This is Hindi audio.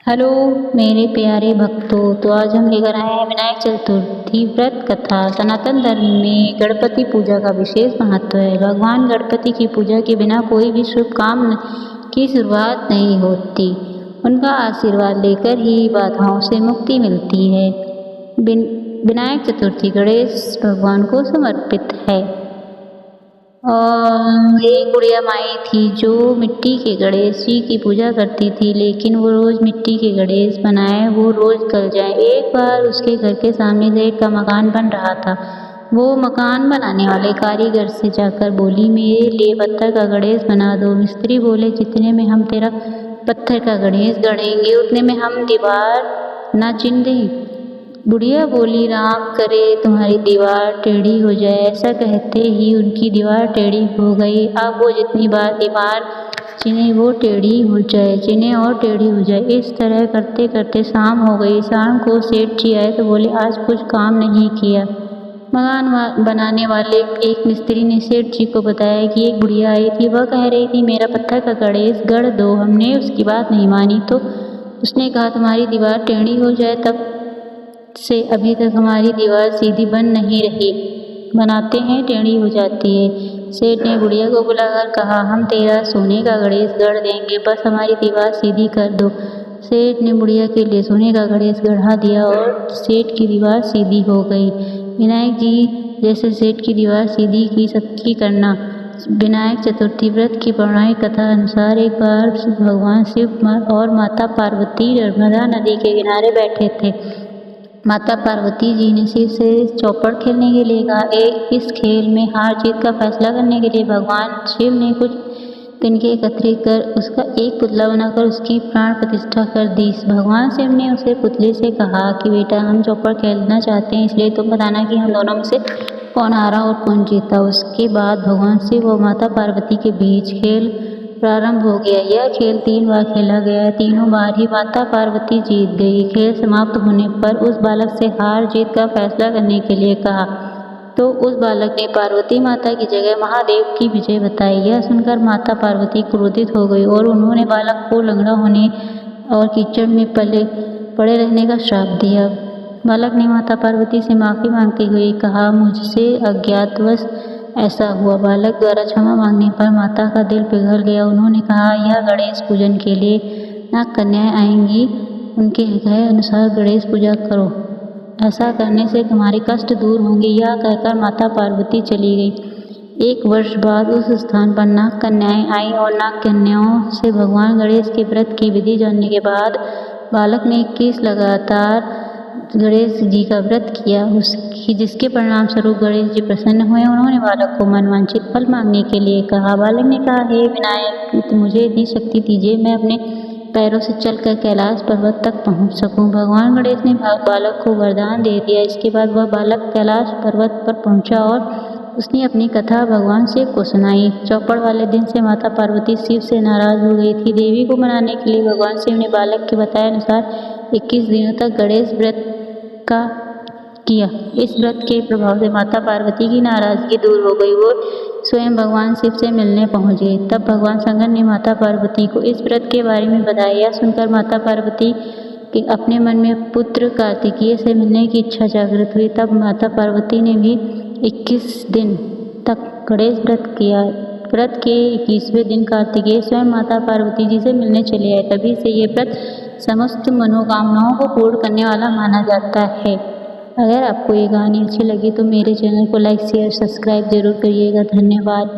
हेलो मेरे प्यारे भक्तों। तो आज हम लेकर आए हैं विनायक चतुर्थी व्रत कथा। सनातन धर्म में गणपति पूजा का विशेष महत्व है। भगवान गणपति की पूजा के बिना कोई भी शुभ काम की शुरुआत नहीं होती। उनका आशीर्वाद लेकर ही बाधाओं से मुक्ति मिलती है। विनायक चतुर्थी गणेश भगवान को समर्पित है। और एक बुढ़िया माई थी जो मिट्टी के गणेश जी की पूजा करती थी, लेकिन वो रोज मिट्टी के गणेश बनाए वो रोज गल जाए। एक बार उसके घर के सामने ईंट का मकान बन रहा था। वो मकान बनाने वाले कारीगर से जाकर बोली, मेरे लिए पत्थर का गणेश बना दो। मिस्त्री बोले, जितने में हम तेरा पत्थर का गणेश गढ़ेंगे उतने में हम दीवार ना चिन दें। बुढ़िया बोली, राम करे तुम्हारी दीवार टेढ़ी हो जाए। ऐसा कहते ही उनकी दीवार टेढ़ी हो गई। अब वो जितनी बार दीवार चिने वो टेढ़ी हो जाए, चिने और टेढ़ी हो जाए। इस तरह करते करते शाम हो गई। शाम को सेठ जी आए तो बोले, आज कुछ काम नहीं किया। मकान बनाने वाले एक मिस्त्री ने सेठ जी को बताया कि एक बुढ़िया आई थी, वह कह रही थी मेरा पत्थर का गणेश गढ़ दो। हमने उसकी बात नहीं मानी तो उसने कहा तुम्हारी दीवार टेढ़ी हो जाए। तब से अभी तक हमारी दीवार सीधी बन नहीं रही, बनाते हैं टेढ़ी हो जाती है। सेठ ने बुढ़िया को बुलाकर कहा, हम तेरा सोने का गणेश गढ़ देंगे, बस हमारी दीवार सीधी कर दो। सेठ ने बुढ़िया के लिए सोने का गणेश गढ़ा दिया और सेठ की दीवार सीधी हो गई। विनायक जी जैसे सेठ की दीवार सीधी की सबकी करना। विनायक चतुर्थी व्रत की पौराणिक कथा अनुसार एक बार भगवान शिव और माता पार्वती नर्मदा नदी के किनारे बैठे थे। माता पार्वती जी ने शिव से चौपड़ खेलने के लिए कहा। इस खेल में हार जीत का फैसला करने के लिए भगवान शिव ने कुछ तिनके एकत्रित कर उसका एक पुतला बनाकर उसकी प्राण प्रतिष्ठा कर दी। भगवान शिव ने उसे पुतले से कहा कि बेटा, हम चौपड़ खेलना चाहते हैं, इसलिए तुम बताना कि हम दोनों में से कौन हारा और कौन जीता। उसके बाद भगवान शिव और माता पार्वती के बीच खेल प्रारंभ हो गया। यह खेल 3 बार खेला गया। तीनों बार ही माता पार्वती जीत गई। खेल समाप्त होने पर उस बालक से हार जीत का फैसला करने के लिए कहा तो उस बालक ने पार्वती माता की जगह महादेव की विजय बताई। यह सुनकर माता पार्वती क्रोधित हो गई और उन्होंने बालक को लंगड़ा होने और कीचड़ में पड़े रहने का श्राप दिया। बालक ने माता पार्वती से माफ़ी मांगते हुए कहा, मुझसे अज्ञातवश ऐसा हुआ। बालक द्वारा क्षमा मांगने पर माता का दिल पिघल गया। उन्होंने कहा, यह गणेश पूजन के लिए नाग कन्याएं आएंगी, उनके कहे अनुसार गणेश पूजा करो, ऐसा करने से तुम्हारे कष्ट दूर होंगे। यह कहकर माता पार्वती चली गई। 1 वर्ष बाद उस स्थान पर नाग कन्याएं आई और नाग कन्याओं से भगवान गणेश के व्रत की विधि जानने के बाद बालक ने 21 लगातार गणेश जी का व्रत किया, जिसके परिणाम स्वरूप गणेश जी प्रसन्न हुए। उन्होंने बालक को मनवांछित फल मांगने के लिए कहा। बालक ने कहा, हे विनायक, मुझे इतनी शक्ति दीजिए मैं अपने पैरों से चलकर कैलाश पर्वत तक पहुंच सकूं। भगवान गणेश ने बालक को वरदान दे दिया। इसके बाद वह बालक कैलाश पर्वत पर पहुंचा और उसने अपनी कथा भगवान शिव को सुनाई। चौपड़ वाले दिन से माता पार्वती शिव से नाराज हो गई थी। देवी को मनाने के लिए भगवान शिव ने बालक के बताए अनुसार 21 दिनों तक गणेश व्रत का किया। इस व्रत के प्रभाव से माता पार्वती की नाराजगी दूर हो गई। वो स्वयं भगवान शिव से मिलने पहुंच गई। तब भगवान शंकर ने माता पार्वती को इस व्रत के बारे में बताया। यह सुनकर माता पार्वती के अपने मन में पुत्र कार्तिकेय से मिलने की इच्छा जागृत हुई। तब माता पार्वती ने भी 21 दिन तक गणेश व्रत किया। व्रत के 21वें दिन कार्तिकेय स्वयं माता पार्वती जी से मिलने चले आए। तभी से ये व्रत समस्त मनोकामनाओं को पूर्ण करने वाला माना जाता है। अगर आपको ये कहानी अच्छी लगी तो मेरे चैनल को लाइक शेयर सब्सक्राइब जरूर करिएगा। धन्यवाद।